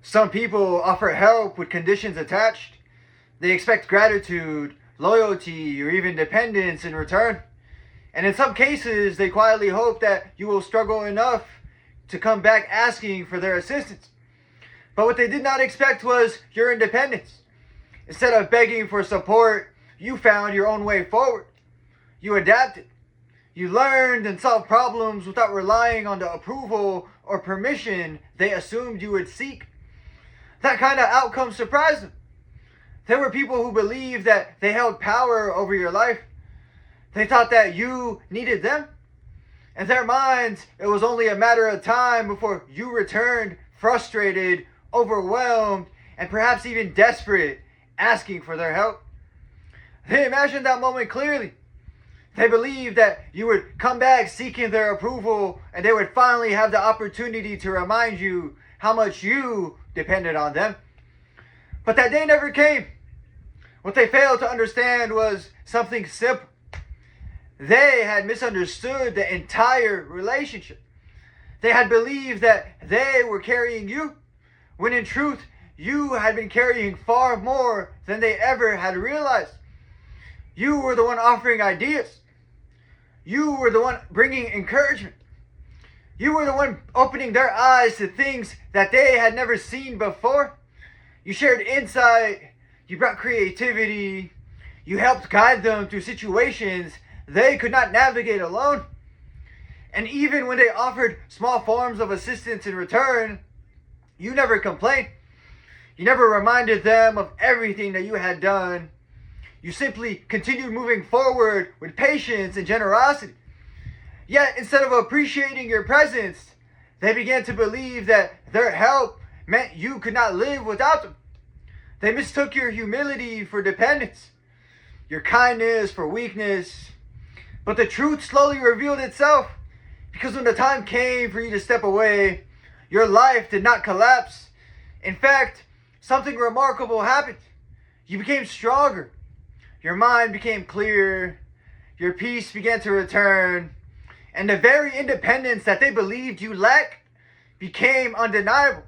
Some people offer help with conditions attached. They expect gratitude, loyalty, or even dependence in return. And in some cases, they quietly hope that you will struggle enough to come back asking for their assistance. But what they did not expect was your independence. Instead of begging for support, you found your own way forward. You adapted. You learned and solved problems without relying on the approval or permission they assumed you would seek. That kind of outcome surprised them. There were people who believed that they held power over your life. They thought that you needed them. In their minds, it was only a matter of time before you returned frustrated, overwhelmed, and perhaps even desperate, asking for their help. They imagined that moment clearly. They believed that you would come back seeking their approval, and they would finally have the opportunity to remind you how much you depended on them. But that day never came. What they failed to understand was something simple. They had misunderstood the entire relationship. They had believed that they were carrying you, when in truth, you had been carrying far more than they ever had realized. You were the one offering ideas. You were the one bringing encouragement. You were the one opening their eyes to things that they had never seen before. You shared insight. You brought creativity. You helped guide them through situations they could not navigate alone. And even when they offered small forms of assistance in return, you never complained. You never reminded them of everything that you had done. You simply continued moving forward with patience and generosity. Yet, instead of appreciating your presence, they began to believe that their help meant you could not live without them. They mistook your humility for dependence, your kindness for weakness. But the truth slowly revealed itself, because when the time came for you to step away, your life did not collapse. In fact, something remarkable happened. You became stronger. Your mind became clear. Your peace began to return. And the very independence that they believed you lacked became undeniable.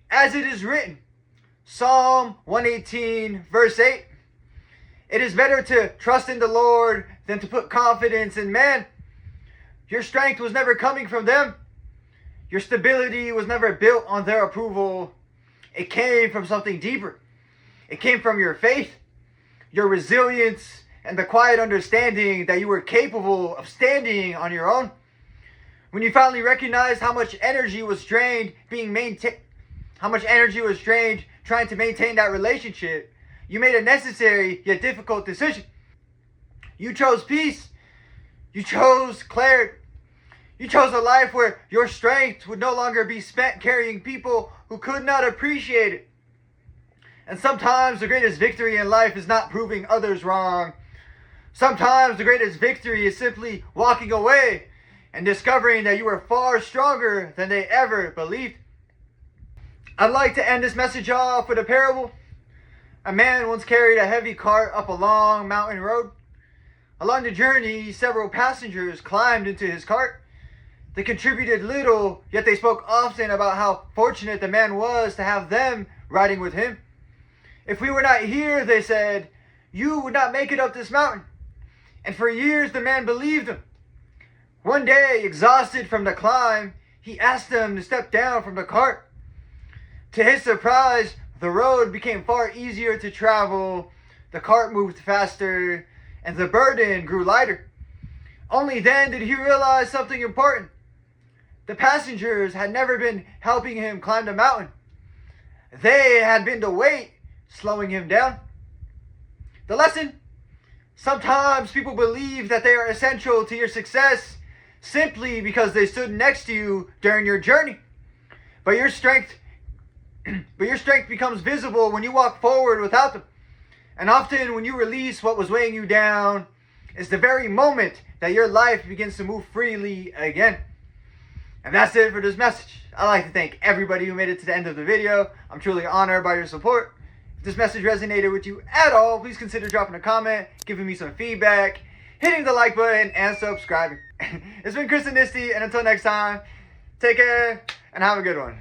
As it is written, Psalm 118, verse 8, "It is better to trust in the Lord than to put confidence in man." Your strength was never coming from them. Your stability was never built on their approval. It came from something deeper. It came from your faith, your resilience, and the quiet understanding that you were capable of standing on your own. When you finally recognized how much energy was drained trying to maintain that relationship, you made a necessary yet difficult decision. You chose peace. You chose clarity. You chose a life where your strength would no longer be spent carrying people who could not appreciate it. And sometimes the greatest victory in life is not proving others wrong. Sometimes the greatest victory is simply walking away and discovering that you were far stronger than they ever believed. I'd like to end this message off with a parable. A man once carried a heavy cart up a long mountain road. Along the journey, several passengers climbed into his cart. They contributed little, yet they spoke often about how fortunate the man was to have them riding with him. "If we were not here," they said, "you would not make it up this mountain." And for years the man believed them. One day, exhausted from the climb, he asked them to step down from the cart. To his surprise, the road became far easier to travel, the cart moved faster, and the burden grew lighter. Only then did he realize something important. The passengers had never been helping him climb the mountain. They had been the weight slowing him down. The lesson: sometimes people believe that they are essential to your success simply because they stood next to you during your journey. But your strength becomes visible when you walk forward without them. And often when you release what was weighing you down, it's the very moment that your life begins to move freely again. And that's it for this message. I'd like to thank everybody who made it to the end of the video. I'm truly honored by your support. If this message resonated with you at all, please consider dropping a comment, giving me some feedback, hitting the like button, and subscribing. It's been ChrisAnesti, and until next time, take care and have a good one.